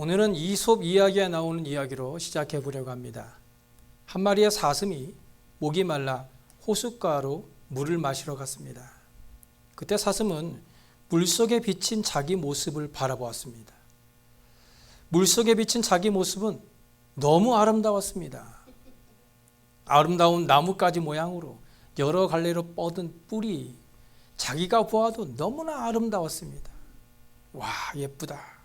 오늘은 이솝 이야기에 나오는 이야기로 시작해 보려고 합니다. 한 마리의 사슴이 목이 말라 호숫가로 물을 마시러 갔습니다. 그때 사슴은 물속에 비친 자기 모습을 바라보았습니다. 물속에 비친 자기 모습은 너무 아름다웠습니다. 아름다운 나뭇가지 모양으로 여러 갈래로 뻗은 뿔이 자기가 보아도 너무나 아름다웠습니다. 와, 예쁘다.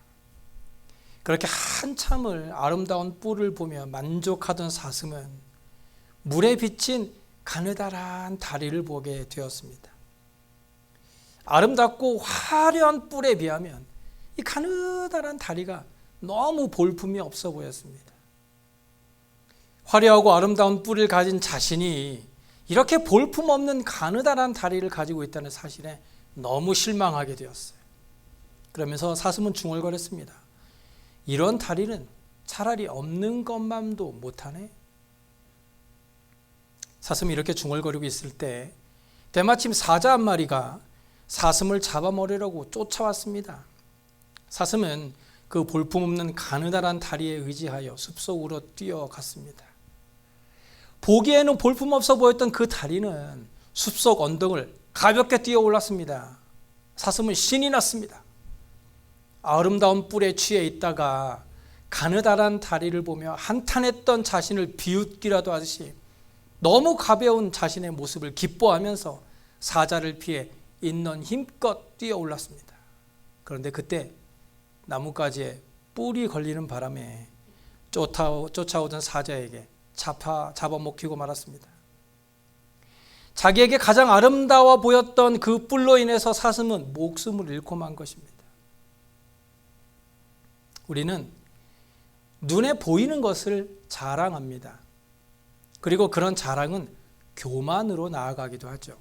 그렇게 한참을 아름다운 뿔을 보며 만족하던 사슴은 물에 비친 가느다란 다리를 보게 되었습니다. 아름답고 화려한 뿔에 비하면 이 가느다란 다리가 너무 볼품이 없어 보였습니다. 화려하고 아름다운 뿔을 가진 자신이 이렇게 볼품 없는 가느다란 다리를 가지고 있다는 사실에 너무 실망하게 되었어요. 그러면서 사슴은 중얼거렸습니다. 이런 다리는 차라리 없는 것만도 못하네. 사슴이 이렇게 중얼거리고 있을 때 때마침 사자 한 마리가 사슴을 잡아먹으려고 쫓아왔습니다. 사슴은 그 볼품없는 가느다란 다리에 의지하여 숲속으로 뛰어갔습니다. 보기에는 볼품없어 보였던 그 다리는 숲속 언덕을 가볍게 뛰어올랐습니다. 사슴은 신이 났습니다. 아름다운 뿔에 취해 있다가 가느다란 다리를 보며 한탄했던 자신을 비웃기라도 하듯이 너무 가벼운 자신의 모습을 기뻐하면서 사자를 피해 있는 힘껏 뛰어올랐습니다. 그런데 그때 나뭇가지에 뿔이 걸리는 바람에 쫓아오던 사자에게 잡아먹히고 말았습니다. 자기에게 가장 아름다워 보였던 그 뿔로 인해서 사슴은 목숨을 잃고 만 것입니다. 우리는 눈에 보이는 것을 자랑합니다. 그리고 그런 자랑은 교만으로 나아가기도 하죠.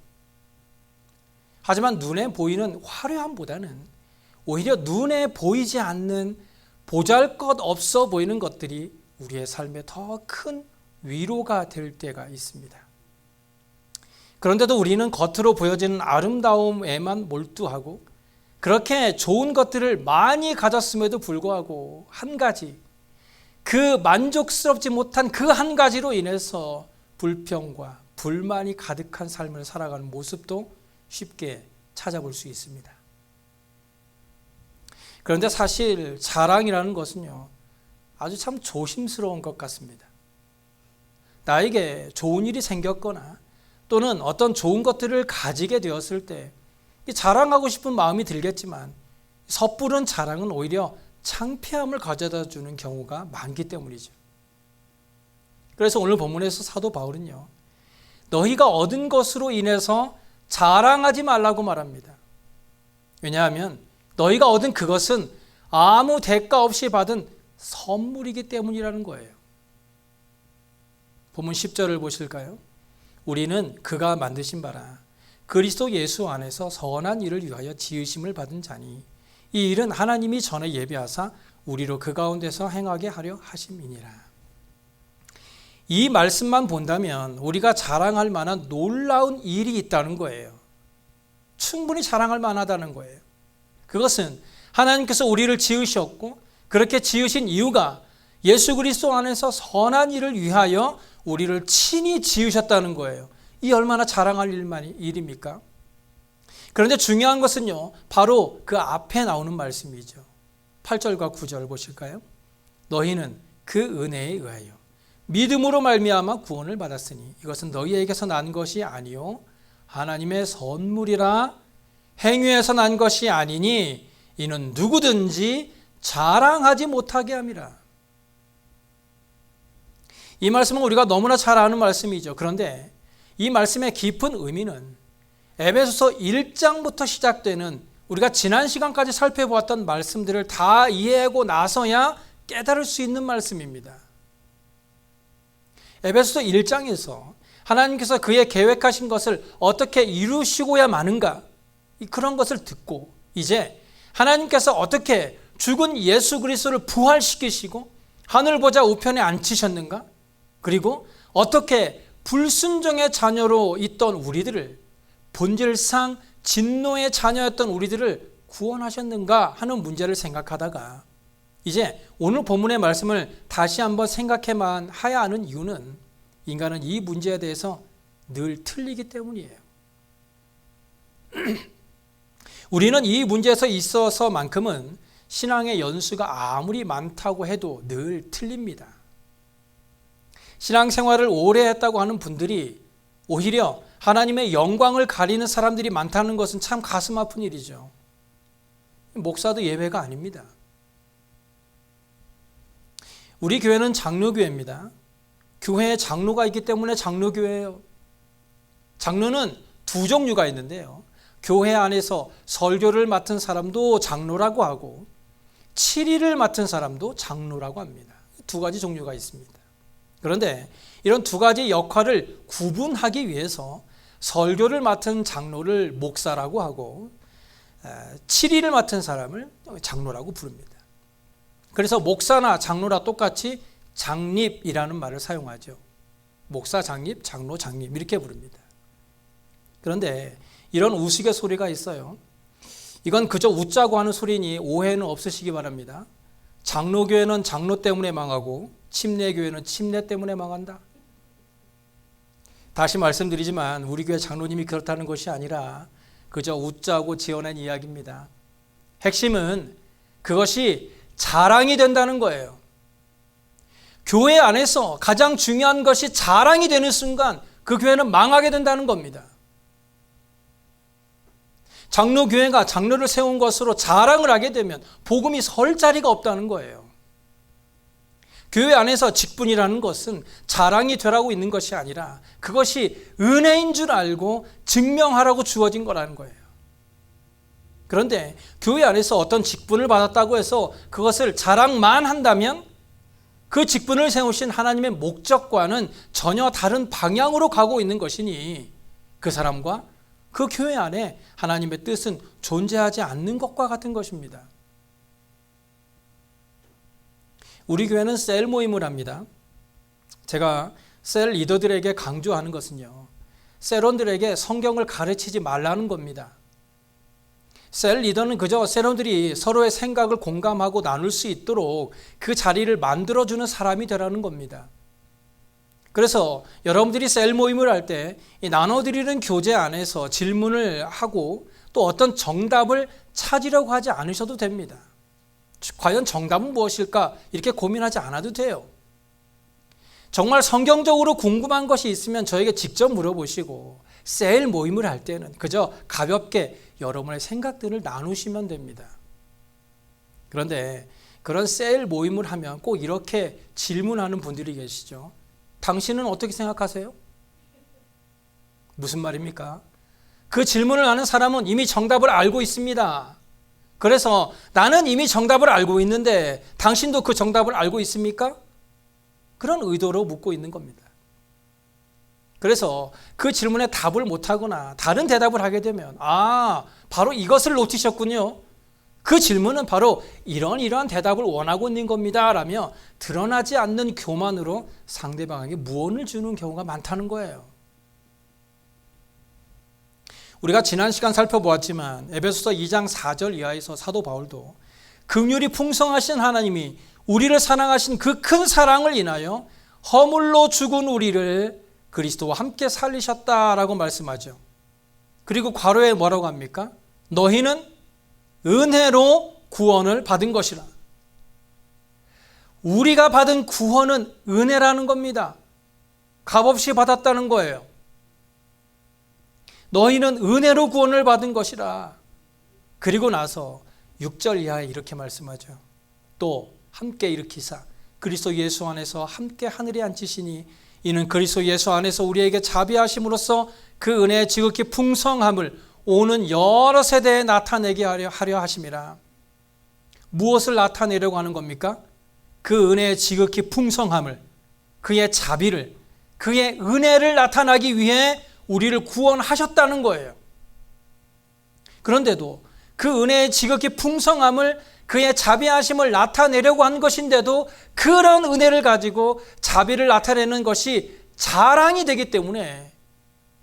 하지만 눈에 보이는 화려함보다는 오히려 눈에 보이지 않는 보잘것없어 보이는 것들이 우리의 삶에 더 큰 위로가 될 때가 있습니다. 그런데도 우리는 겉으로 보여지는 아름다움에만 몰두하고 그렇게 좋은 것들을 많이 가졌음에도 불구하고 한 가지, 그 만족스럽지 못한 그 한 가지로 인해서 불평과 불만이 가득한 삶을 살아가는 모습도 쉽게 찾아볼 수 있습니다. 그런데 사실 자랑이라는 것은요, 아주 참 조심스러운 것 같습니다. 나에게 좋은 일이 생겼거나 또는 어떤 좋은 것들을 가지게 되었을 때 자랑하고 싶은 마음이 들겠지만 섣부른 자랑은 오히려 창피함을 가져다 주는 경우가 많기 때문이죠. 그래서 오늘 본문에서 사도 바울은요, 너희가 얻은 것으로 인해서 자랑하지 말라고 말합니다. 왜냐하면 너희가 얻은 그것은 아무 대가 없이 받은 선물이기 때문이라는 거예요. 본문 10절을 보실까요? 우리는 그가 만드신 바라 그리스도 예수 안에서 선한 일을 위하여 지으심을 받은 자니 이 일은 하나님이 전에 예비하사 우리로 그 가운데서 행하게 하려 하심이니라. 이 말씀만 본다면 우리가 자랑할 만한 놀라운 일이 있다는 거예요. 충분히 자랑할 만하다는 거예요. 그것은 하나님께서 우리를 지으셨고 그렇게 지으신 이유가 예수 그리스도 안에서 선한 일을 위하여 우리를 친히 지으셨다는 거예요. 이 얼마나 자랑할 일입니까? 그런데 중요한 것은요, 바로 그 앞에 나오는 말씀이죠. 8절과 9절 보실까요? 너희는 그 은혜에 의하여 믿음으로 말미암아 구원을 받았으니 이것은 너희에게서 난 것이 아니요 하나님의 선물이라. 행위에서 난 것이 아니니 이는 누구든지 자랑하지 못하게 함이라. 이 말씀은 우리가 너무나 잘 아는 말씀이죠. 그런데 이 말씀의 깊은 의미는 에베소서 1장부터 시작되는 우리가 지난 시간까지 살펴보았던 말씀들을 다 이해하고 나서야 깨달을 수 있는 말씀입니다. 에베소서 1장에서 하나님께서 그의 계획하신 것을 어떻게 이루시고야 마는가, 그런 것을 듣고 이제 하나님께서 어떻게 죽은 예수 그리스도를 부활시키시고 하늘 보좌 우편에 앉히셨는가, 그리고 어떻게 불순종의 자녀로 있던 우리들을 본질상 진노의 자녀였던 우리들을 구원하셨는가 하는 문제를 생각하다가 이제 오늘 본문의 말씀을 다시 한번 생각해만 해야 하는 이유는 인간은 이 문제에 대해서 늘 틀리기 때문이에요. 우리는 이 문제에서 있어서만큼은 신앙의 연수가 아무리 많다고 해도 늘 틀립니다. 신앙생활을 오래 했다고 하는 분들이 오히려 하나님의 영광을 가리는 사람들이 많다는 것은 참 가슴 아픈 일이죠. 목사도 예외가 아닙니다. 우리 교회는 장로교회입니다. 교회에 장로가 있기 때문에 장로교회예요. 장로는 두 종류가 있는데요. 교회 안에서 설교를 맡은 사람도 장로라고 하고 7일을 맡은 사람도 장로라고 합니다. 두 가지 종류가 있습니다. 그런데 이런 두 가지 역할을 구분하기 위해서 설교를 맡은 장로를 목사라고 하고 7일을 맡은 사람을 장로라고 부릅니다. 그래서 목사나 장로라 똑같이 장립이라는 말을 사용하죠. 목사 장립, 장로 장립 이렇게 부릅니다. 그런데 이런 우스갯소리가 있어요. 이건 그저 웃자고 하는 소리니 오해는 없으시기 바랍니다. 장로교회는 장로 때문에 망하고 침례교회는 침례 때문에 망한다. 다시 말씀드리지만 우리 교회 장로님이 그렇다는 것이 아니라 그저 웃자고 지어낸 이야기입니다. 핵심은 그것이 자랑이 된다는 거예요. 교회 안에서 가장 중요한 것이 자랑이 되는 순간 그 교회는 망하게 된다는 겁니다. 장로교회가 장로를 세운 것으로 자랑을 하게 되면 복음이 설 자리가 없다는 거예요. 교회 안에서 직분이라는 것은 자랑이 되라고 있는 것이 아니라 그것이 은혜인 줄 알고 증명하라고 주어진 거라는 거예요. 그런데 교회 안에서 어떤 직분을 받았다고 해서 그것을 자랑만 한다면 그 직분을 세우신 하나님의 목적과는 전혀 다른 방향으로 가고 있는 것이니 그 사람과 그 교회 안에 하나님의 뜻은 존재하지 않는 것과 같은 것입니다. 우리 교회는 셀 모임을 합니다. 제가 셀 리더들에게 강조하는 것은요, 셀원들에게 성경을 가르치지 말라는 겁니다. 셀 리더는 그저 셀원들이 서로의 생각을 공감하고 나눌 수 있도록 그 자리를 만들어주는 사람이 되라는 겁니다. 그래서 여러분들이 셀 모임을 할 때 나눠드리는 교제 안에서 질문을 하고 또 어떤 정답을 찾으려고 하지 않으셔도 됩니다. 과연 정답은 무엇일까? 이렇게 고민하지 않아도 돼요. 정말 성경적으로 궁금한 것이 있으면 저에게 직접 물어보시고 셀 모임을 할 때는 그저 가볍게 여러분의 생각들을 나누시면 됩니다. 그런데 그런 셀 모임을 하면 꼭 이렇게 질문하는 분들이 계시죠. 당신은 어떻게 생각하세요? 무슨 말입니까? 그 질문을 하는 사람은 이미 정답을 알고 있습니다. 그래서 나는 이미 정답을 알고 있는데 당신도 그 정답을 알고 있습니까? 그런 의도로 묻고 있는 겁니다. 그래서 그 질문에 답을 못하거나 다른 대답을 하게 되면 바로 이것을 놓치셨군요. 그 질문은 바로 이러한 대답을 원하고 있는 겁니다 라며 드러나지 않는 교만으로 상대방에게 무언을 주는 경우가 많다는 거예요. 우리가 지난 시간 살펴보았지만 에베소서 2장 4절 이하에서 사도 바울도 긍휼이 풍성하신 하나님이 우리를 사랑하신 그 큰 사랑을 인하여 허물로 죽은 우리를 그리스도와 함께 살리셨다라고 말씀하죠. 그리고 괄호에 뭐라고 합니까? 너희는 은혜로 구원을 받은 것이라. 우리가 받은 구원은 은혜라는 겁니다. 값없이 받았다는 거예요. 너희는 은혜로 구원을 받은 것이라. 그리고 나서 6절 이하에 이렇게 말씀하죠. 또 함께 일으키사 그리스도 예수 안에서 함께 하늘에 앉히시니 이는 그리스도 예수 안에서 우리에게 자비하심으로써 그 은혜의 지극히 풍성함을 오는 여러 세대에 나타내게 하려 하심이라. 무엇을 나타내려고 하는 겁니까? 그 은혜의 지극히 풍성함을, 그의 자비를, 그의 은혜를 나타나기 위해 우리를 구원하셨다는 거예요. 그런데도 그 은혜의 지극히 풍성함을, 그의 자비하심을 나타내려고 한 것인데도 그런 은혜를 가지고 자비를 나타내는 것이 자랑이 되기 때문에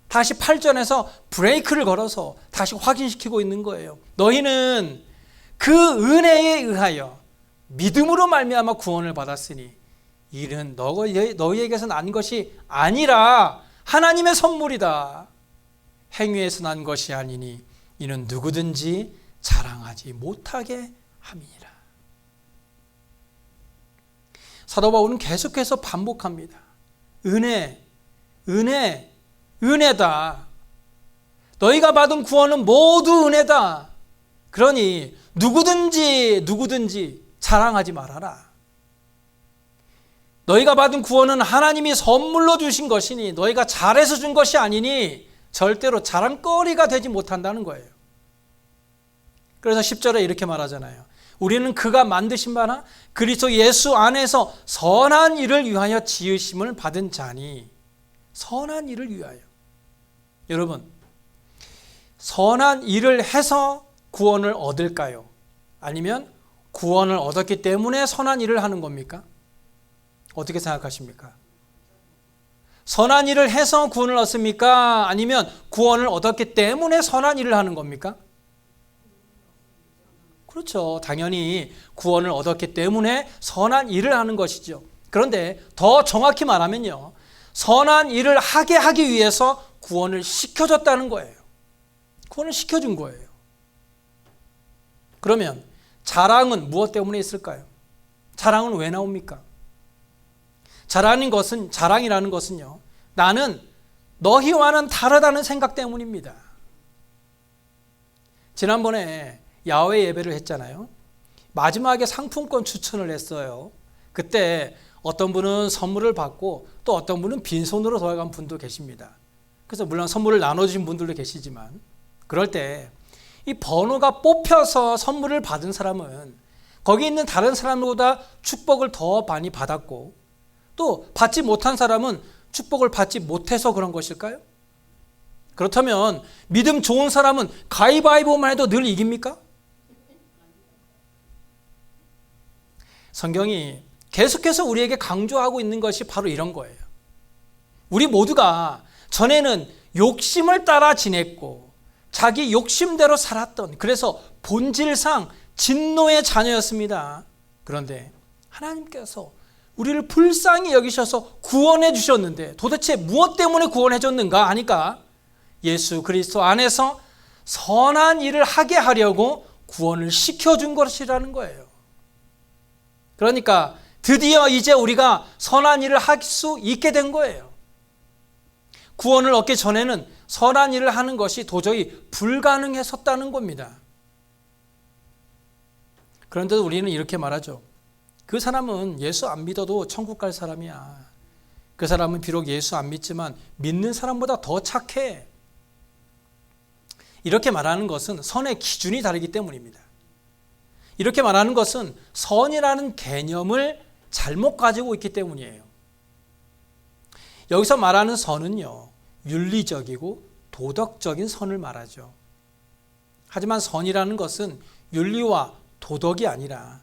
다시 8절에서 브레이크를 걸어서 다시 확인시키고 있는 거예요. 너희는 그 은혜에 의하여 믿음으로 말미암아 구원을 받았으니 이는 너희에게서 난 것이 아니라 하나님의 선물이다. 행위에서 난 것이 아니니 이는 누구든지 자랑하지 못하게 함이니라. 사도 바울은 계속해서 반복합니다. 은혜, 은혜, 은혜다. 너희가 받은 구원은 모두 은혜다. 그러니 누구든지 자랑하지 말아라. 너희가 받은 구원은 하나님이 선물로 주신 것이니 너희가 잘해서 준 것이 아니니 절대로 자랑거리가 되지 못한다는 거예요. 그래서 10절에 이렇게 말하잖아요. 우리는 그가 만드신 바나 그리스도 예수 안에서 선한 일을 위하여 지으심을 받은 자니. 선한 일을 위하여. 여러분, 선한 일을 해서 구원을 얻을까요? 아니면 구원을 얻었기 때문에 선한 일을 하는 겁니까? 어떻게 생각하십니까? 선한 일을 해서 구원을 얻습니까? 아니면 구원을 얻었기 때문에 선한 일을 하는 겁니까? 그렇죠. 당연히 구원을 얻었기 때문에 선한 일을 하는 것이죠. 그런데 더 정확히 말하면요, 선한 일을 하게 하기 위해서 구원을 시켜줬다는 거예요. 구원을 시켜준 거예요. 그러면 자랑은 무엇 때문에 있을까요? 자랑은 왜 나옵니까? 자랑이라는 것은요, 나는 너희와는 다르다는 생각 때문입니다. 지난번에 야외 예배를 했잖아요. 마지막에 상품권 추천을 했어요. 그때 어떤 분은 선물을 받고 또 어떤 분은 빈손으로 돌아간 분도 계십니다. 그래서 물론 선물을 나눠주신 분들도 계시지만, 그럴 때 이 번호가 뽑혀서 선물을 받은 사람은 거기 있는 다른 사람보다 축복을 더 많이 받았고, 또 받지 못한 사람은 축복을 받지 못해서 그런 것일까요? 그렇다면 믿음 좋은 사람은 가위바위보만 해도 늘 이깁니까? 성경이 계속해서 우리에게 강조하고 있는 것이 바로 이런 거예요. 우리 모두가 전에는 욕심을 따라 지냈고 자기 욕심대로 살았던, 그래서 본질상 진노의 자녀였습니다. 그런데 하나님께서 우리를 불쌍히 여기셔서 구원해 주셨는데 도대체 무엇 때문에 구원해 줬는가 하니까 예수 그리스도 안에서 선한 일을 하게 하려고 구원을 시켜준 것이라는 거예요. 그러니까 드디어 이제 우리가 선한 일을 할 수 있게 된 거예요. 구원을 얻기 전에는 선한 일을 하는 것이 도저히 불가능했었다는 겁니다. 그런데도 우리는 이렇게 말하죠. 그 사람은 예수 안 믿어도 천국 갈 사람이야. 그 사람은 비록 예수 안 믿지만 믿는 사람보다 더 착해. 이렇게 말하는 것은 선의 기준이 다르기 때문입니다. 이렇게 말하는 것은 선이라는 개념을 잘못 가지고 있기 때문이에요. 여기서 말하는 선은요, 윤리적이고 도덕적인 선을 말하죠. 하지만 선이라는 것은 윤리와 도덕이 아니라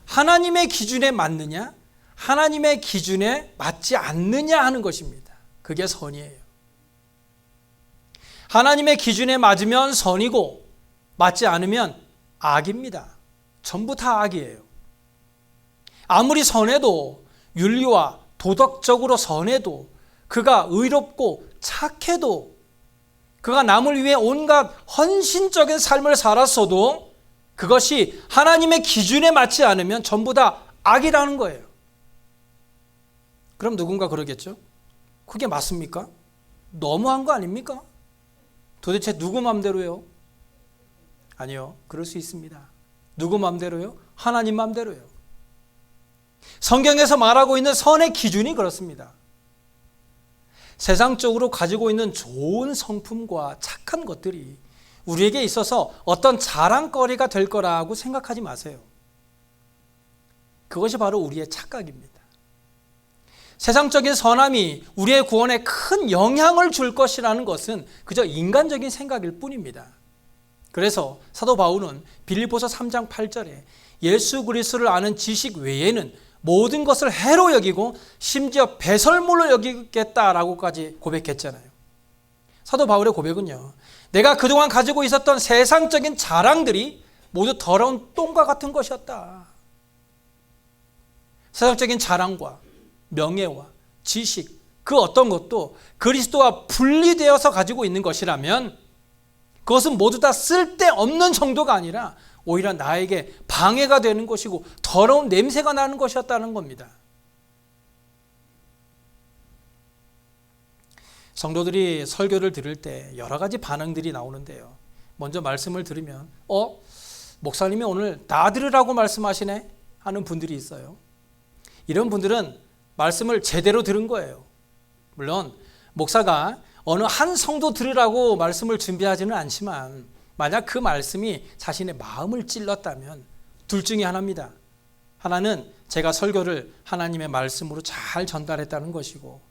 하나님의 기준에 맞느냐, 하나님의 기준에 맞지 않느냐 하는 것입니다. 그게 선이에요. 하나님의 기준에 맞으면 선이고 맞지 않으면 악입니다. 전부 다 악이에요. 아무리 선해도, 윤리와 도덕적으로 선해도, 그가 의롭고 착해도, 그가 남을 위해 온갖 헌신적인 삶을 살았어도 그것이 하나님의 기준에 맞지 않으면 전부 다 악이라는 거예요. 그럼 누군가 그러겠죠? 그게 맞습니까? 너무한 거 아닙니까? 도대체 누구 맘대로요? 아니요, 그럴 수 있습니다. 누구 맘대로요? 하나님 맘대로요. 성경에서 말하고 있는 선의 기준이 그렇습니다. 세상적으로 가지고 있는 좋은 성품과 착한 것들이 우리에게 있어서 어떤 자랑거리가 될 거라고 생각하지 마세요. 그것이 바로 우리의 착각입니다. 세상적인 선함이 우리의 구원에 큰 영향을 줄 것이라는 것은 그저 인간적인 생각일 뿐입니다. 그래서 사도 바울은 빌립보서 3장 8절에 예수 그리스도를 아는 지식 외에는 모든 것을 해로 여기고 심지어 배설물로 여기겠다라고까지 고백했잖아요. 사도 바울의 고백은요, 내가 그동안 가지고 있었던 세상적인 자랑들이 모두 더러운 똥과 같은 것이었다. 세상적인 자랑과 명예와 지식, 그 어떤 것도 그리스도와 분리되어서 가지고 있는 것이라면 그것은 모두 다 쓸데없는 정도가 아니라 오히려 나에게 방해가 되는 것이고 더러운 냄새가 나는 것이었다는 겁니다. 성도들이 설교를 들을 때 여러 가지 반응들이 나오는데요. 먼저 말씀을 들으면 목사님이 오늘 다 들으라고 말씀하시네 하는 분들이 있어요. 이런 분들은 말씀을 제대로 들은 거예요. 물론 목사가 어느 한 성도 들으라고 말씀을 준비하지는 않지만 만약 그 말씀이 자신의 마음을 찔렀다면 둘 중에 하나입니다. 하나는 제가 설교를 하나님의 말씀으로 잘 전달했다는 것이고,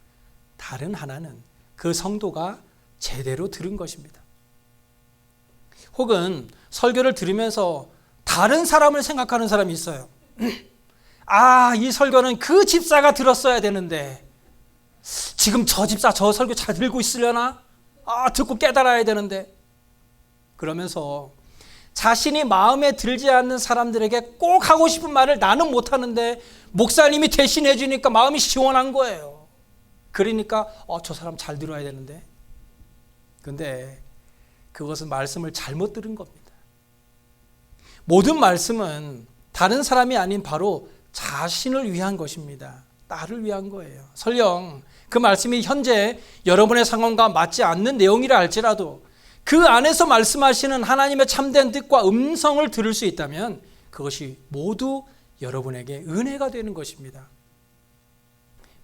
다른 하나는 그 성도가 제대로 들은 것입니다. 혹은 설교를 들으면서 다른 사람을 생각하는 사람이 있어요. 이 설교는 그 집사가 들었어야 되는데 지금 저 집사 저 설교 잘 들고 있으려나? 듣고 깨달아야 되는데. 그러면서 자신이 마음에 들지 않는 사람들에게 꼭 하고 싶은 말을 나는 못하는데 목사님이 대신해 주니까 마음이 시원한 거예요. 그러니까 저 사람 잘 들어야 되는데. 근데 그것은 말씀을 잘못 들은 겁니다. 모든 말씀은 다른 사람이 아닌 바로 자신을 위한 것입니다. 나를 위한 거예요. 설령 그 말씀이 현재 여러분의 상황과 맞지 않는 내용이라 할지라도 그 안에서 말씀하시는 하나님의 참된 뜻과 음성을 들을 수 있다면 그것이 모두 여러분에게 은혜가 되는 것입니다.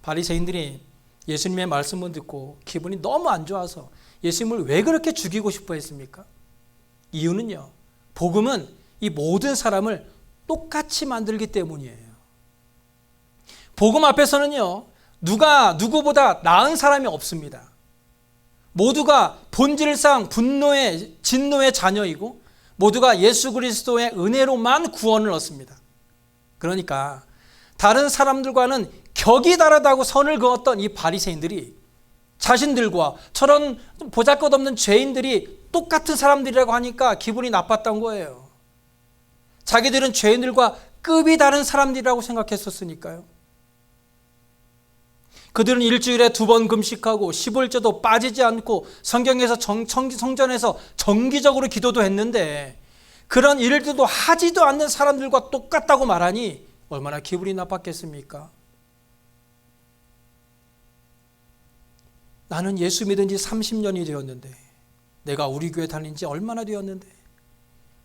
바리새인들이 예수님의 말씀을 듣고 기분이 너무 안 좋아서 예수님을 왜 그렇게 죽이고 싶어 했습니까? 이유는요, 복음은 이 모든 사람을 똑같이 만들기 때문이에요. 복음 앞에서는요, 누가 누구보다 나은 사람이 없습니다. 모두가 본질상 진노의 자녀이고 모두가 예수 그리스도의 은혜로만 구원을 얻습니다. 그러니까 다른 사람들과는 격이 다르다고 선을 그었던 이 바리새인들이 자신들과 저런 보잘것없는 죄인들이 똑같은 사람들이라고 하니까 기분이 나빴던 거예요. 자기들은 죄인들과 급이 다른 사람들이라고 생각했었으니까요. 그들은 일주일에 2번 금식하고 11조도 빠지지 않고 성경에서 성전에서 정기적으로 기도도 했는데 그런 일들도 하지도 않는 사람들과 똑같다고 말하니 얼마나 기분이 나빴겠습니까? 나는 예수 믿은 지 30년이 되었는데, 내가 우리 교회 다닌 지 얼마나 되었는데,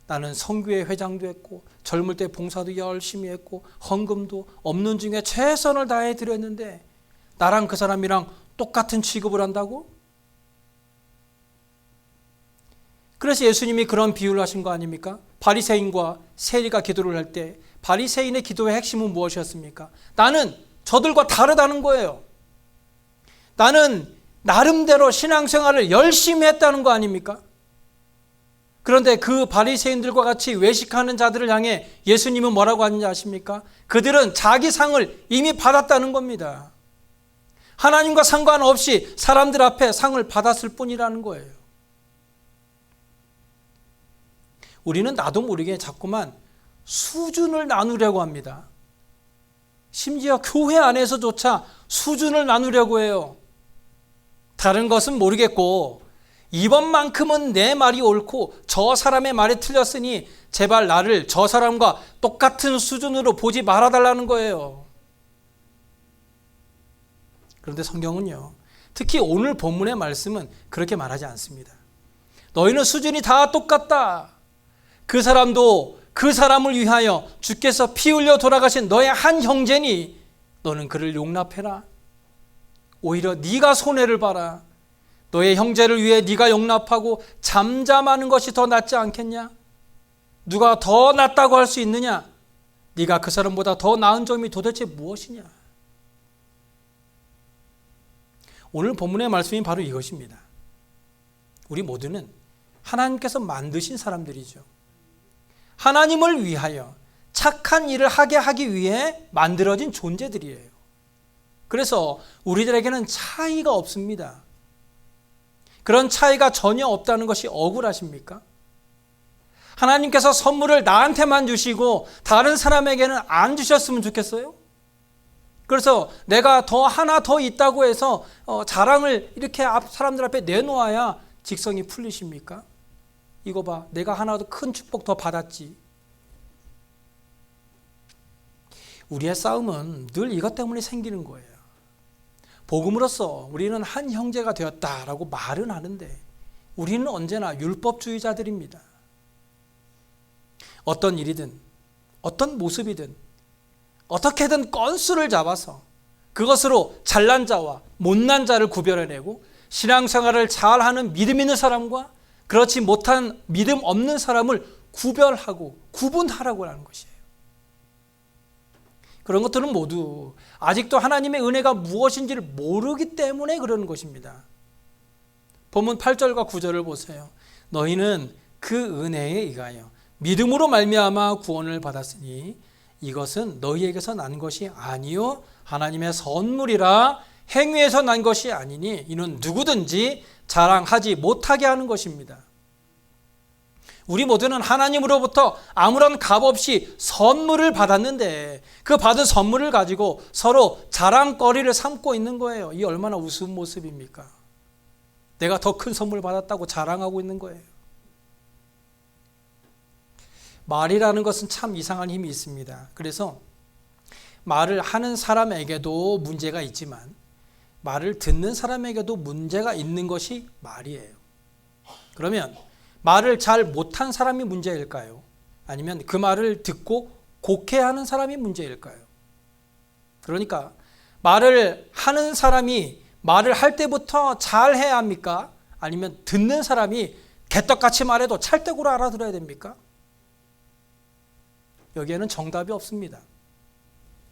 나는 성교회 회장도 했고 젊을 때 봉사도 열심히 했고 헌금도 없는 중에 최선을 다해 드렸는데 나랑 그 사람이랑 똑같은 취급을 한다고? 그래서 예수님이 그런 비유를 하신 거 아닙니까? 바리새인과 세리가 기도를 할 때 바리새인의 기도의 핵심은 무엇이었습니까? 나는 저들과 다르다는 거예요. 나는 나름대로 신앙생활을 열심히 했다는 거 아닙니까? 그런데 그 바리새인들과 같이 외식하는 자들을 향해 예수님은 뭐라고 하는지 아십니까? 그들은 자기 상을 이미 받았다는 겁니다. 하나님과 상관없이 사람들 앞에 상을 받았을 뿐이라는 거예요. 우리는 나도 모르게 자꾸만 수준을 나누려고 합니다. 심지어 교회 안에서조차 수준을 나누려고 해요. 다른 것은 모르겠고 이번만큼은 내 말이 옳고 저 사람의 말이 틀렸으니 제발 나를 저 사람과 똑같은 수준으로 보지 말아달라는 거예요. 그런데 성경은요, 특히 오늘 본문의 말씀은 그렇게 말하지 않습니다. 너희는 수준이 다 똑같다. 그 사람도 그 사람을 위하여 주께서 피 흘려 돌아가신 너의 한 형제니 너는 그를 용납해라. 오히려 네가 손해를 봐라. 너의 형제를 위해 네가 용납하고 잠잠하는 것이 더 낫지 않겠냐? 누가 더 낫다고 할 수 있느냐? 네가 그 사람보다 더 나은 점이 도대체 무엇이냐? 오늘 본문의 말씀이 바로 이것입니다. 우리 모두는 하나님께서 만드신 사람들이죠. 하나님을 위하여 착한 일을 하게 하기 위해 만들어진 존재들이에요. 그래서 우리들에게는 차이가 없습니다. 그런 차이가 전혀 없다는 것이 억울하십니까? 하나님께서 선물을 나한테만 주시고 다른 사람에게는 안 주셨으면 좋겠어요? 그래서 내가 하나 더 있다고 해서 자랑을 이렇게 사람들 앞에 내놓아야 직성이 풀리십니까? 이거 봐, 내가 하나 더 큰 축복 더 받았지. 우리의 싸움은 늘 이것 때문에 생기는 거예요. 복음으로써 우리는 한 형제가 되었다라고 말은 하는데 우리는 언제나 율법주의자들입니다. 어떤 일이든 어떤 모습이든 어떻게든 건수를 잡아서 그것으로 잘난 자와 못난 자를 구별해내고 신앙생활을 잘하는 믿음 있는 사람과 그렇지 못한 믿음 없는 사람을 구별하고 구분하라고 하는 것이에요. 그런 것들은 모두 아직도 하나님의 은혜가 무엇인지를 모르기 때문에 그러는 것입니다. 본문 8절과 9절을 보세요. 너희는 그 은혜에 의하여 믿음으로 말미암아 구원을 받았으니 이것은 너희에게서 난 것이 아니요 하나님의 선물이라 행위에서 난 것이 아니니 이는 누구든지 자랑하지 못하게 하는 것입니다. 우리 모두는 하나님으로부터 아무런 값 없이 선물을 받았는데 그 받은 선물을 가지고 서로 자랑거리를 삼고 있는 거예요. 이 얼마나 우스운 모습입니까? 내가 더 큰 선물 받았다고 자랑하고 있는 거예요. 말이라는 것은 참 이상한 힘이 있습니다. 그래서 말을 하는 사람에게도 문제가 있지만 말을 듣는 사람에게도 문제가 있는 것이 말이에요. 그러면 말을 잘 못한 사람이 문제일까요? 아니면 그 말을 듣고 곡해하는 사람이 문제일까요? 그러니까 말을 하는 사람이 말을 할 때부터 잘 해야 합니까? 아니면 듣는 사람이 개떡같이 말해도 찰떡으로 알아들어야 됩니까? 여기에는 정답이 없습니다.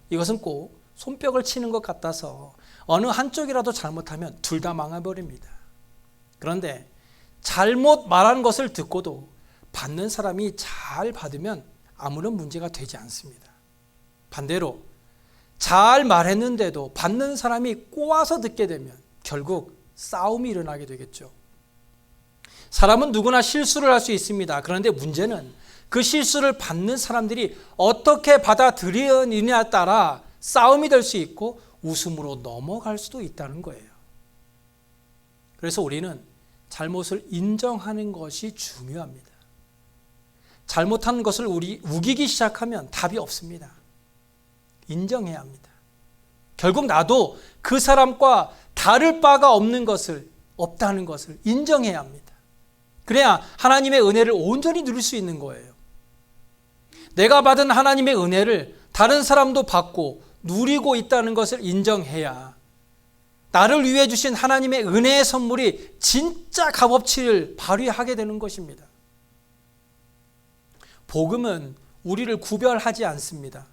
이것은 꼭 손뼉을 치는 것 같아서 어느 한쪽이라도 잘못하면 둘 다 망해버립니다. 그런데 잘못 말한 것을 듣고도 받는 사람이 잘 받으면 아무런 문제가 되지 않습니다. 반대로 잘 말했는데도 받는 사람이 꼬아서 듣게 되면 결국 싸움이 일어나게 되겠죠. 사람은 누구나 실수를 할 수 있습니다. 그런데 문제는 그 실수를 받는 사람들이 어떻게 받아들이느냐에 따라 싸움이 될 수 있고 웃음으로 넘어갈 수도 있다는 거예요. 그래서 우리는 잘못을 인정하는 것이 중요합니다. 잘못한 것을 우리 우기기 시작하면 답이 없습니다. 인정해야 합니다. 결국 나도 그 사람과 다를 바가 없다는 것을 인정해야 합니다. 그래야 하나님의 은혜를 온전히 누릴 수 있는 거예요. 내가 받은 하나님의 은혜를 다른 사람도 받고 누리고 있다는 것을 인정해야 나를 위해 주신 하나님의 은혜의 선물이 진짜 값어치를 발휘하게 되는 것입니다. 복음은 우리를 구별하지 않습니다.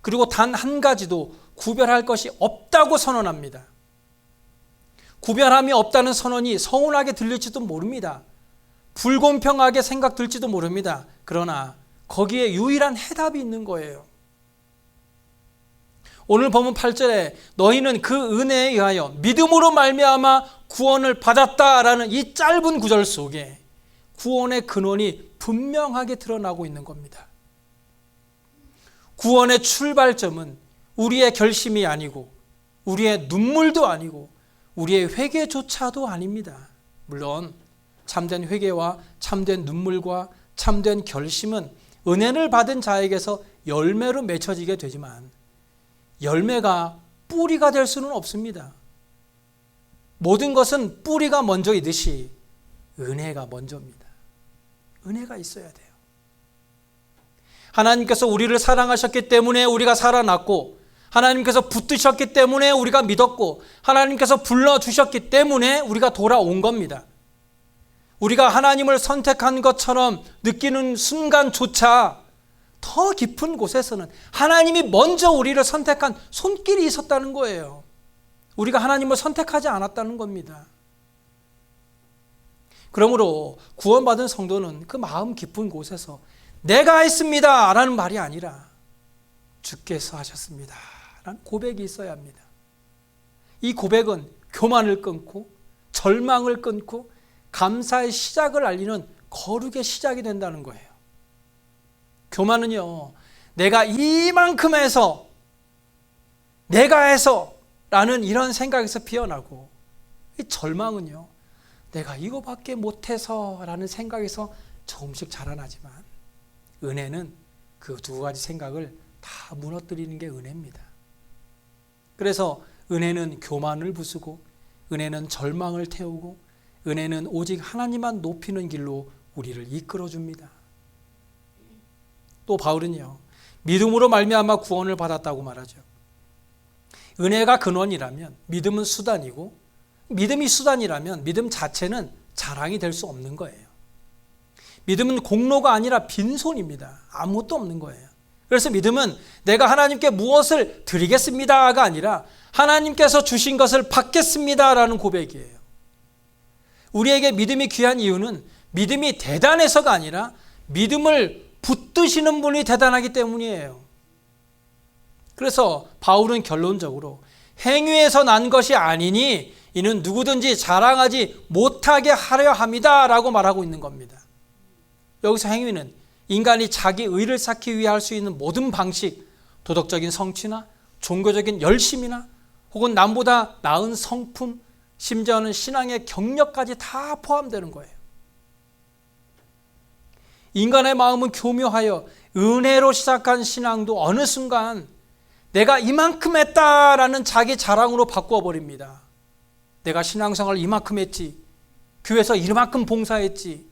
그리고 단 한 가지도 구별할 것이 없다고 선언합니다. 구별함이 없다는 선언이 서운하게 들릴지도 모릅니다. 불공평하게 생각될지도 모릅니다. 그러나 거기에 유일한 해답이 있는 거예요. 오늘 본문 8절에 너희는 그 은혜에 의하여 믿음으로 말미암아 구원을 받았다라는 이 짧은 구절 속에 구원의 근원이 분명하게 드러나고 있는 겁니다. 구원의 출발점은 우리의 결심이 아니고 우리의 눈물도 아니고 우리의 회개조차도 아닙니다. 물론 참된 회개와 참된 눈물과 참된 결심은 은혜를 받은 자에게서 열매로 맺혀지게 되지만 열매가 뿌리가 될 수는 없습니다. 모든 것은 뿌리가 먼저이듯이 은혜가 먼저입니다. 은혜가 있어야 돼요. 하나님께서 우리를 사랑하셨기 때문에 우리가 살아났고 하나님께서 붙드셨기 때문에 우리가 믿었고 하나님께서 불러주셨기 때문에 우리가 돌아온 겁니다. 우리가 하나님을 선택한 것처럼 느끼는 순간조차 더 깊은 곳에서는 하나님이 먼저 우리를 선택한 손길이 있었다는 거예요. 우리가 하나님을 선택하지 않았다는 겁니다. 그러므로 구원받은 성도는 그 마음 깊은 곳에서 내가 했습니다 라는 말이 아니라 주께서 하셨습니다 라는 고백이 있어야 합니다. 이 고백은 교만을 끊고 절망을 끊고 감사의 시작을 알리는 거룩의 시작이 된다는 거예요. 교만은요, 내가 이만큼 해서 내가 해서 라는 이런 생각에서 피어나고, 이 절망은요, 내가 이거밖에 못해서 라는 생각에서 조금씩 자라나지만, 은혜는 그 두 가지 생각을 다 무너뜨리는 게 은혜입니다. 그래서 은혜는 교만을 부수고, 은혜는 절망을 태우고, 은혜는 오직 하나님만 높이는 길로 우리를 이끌어줍니다. 또 바울은요, 믿음으로 말미암아 구원을 받았다고 말하죠. 은혜가 근원이라면 믿음은 수단이고, 믿음이 수단이라면 믿음 자체는 자랑이 될 수 없는 거예요. 믿음은 공로가 아니라 빈손입니다. 아무것도 없는 거예요. 그래서 믿음은 내가 하나님께 무엇을 드리겠습니다가 아니라 하나님께서 주신 것을 받겠습니다라는 고백이에요. 우리에게 믿음이 귀한 이유는 믿음이 대단해서가 아니라 믿음을 붙드시는 분이 대단하기 때문이에요. 그래서 바울은 결론적으로 행위에서 난 것이 아니니 이는 누구든지 자랑하지 못하게 하려 함이다라고 말하고 있는 겁니다. 여기서 행위는 인간이 자기 의를 쌓기 위해 할 수 있는 모든 방식, 도덕적인 성취나 종교적인 열심이나 혹은 남보다 나은 성품, 심지어는 신앙의 경력까지 다 포함되는 거예요. 인간의 마음은 교묘하여 은혜로 시작한 신앙도 어느 순간 내가 이만큼 했다라는 자기 자랑으로 바꾸어 버립니다. 내가 신앙생활을 이만큼 했지, 교회에서 이만큼 봉사했지.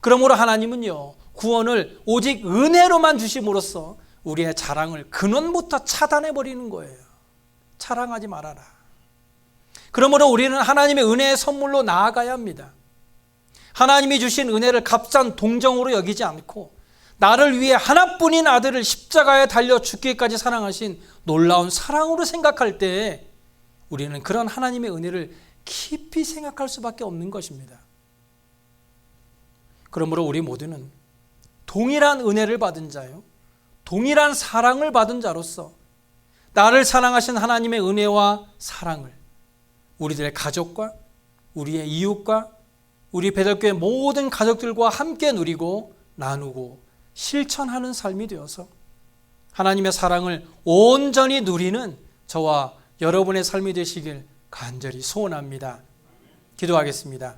그러므로 하나님은요, 구원을 오직 은혜로만 주심으로써 우리의 자랑을 근원부터 차단해 버리는 거예요. 자랑하지 말아라. 그러므로 우리는 하나님의 은혜의 선물로 나아가야 합니다. 하나님이 주신 은혜를 값싼 동정으로 여기지 않고 나를 위해 하나뿐인 아들을 십자가에 달려 죽기까지 사랑하신 놀라운 사랑으로 생각할 때 우리는 그런 하나님의 은혜를 깊이 생각할 수밖에 없는 것입니다. 그러므로 우리 모두는 동일한 은혜를 받은 자요, 동일한 사랑을 받은 자로서 나를 사랑하신 하나님의 은혜와 사랑을 우리들의 가족과 우리의 이웃과 우리 베들교회 모든 가족들과 함께 누리고 나누고 실천하는 삶이 되어서 하나님의 사랑을 온전히 누리는 저와 여러분의 삶이 되시길 간절히 소원합니다. 기도하겠습니다.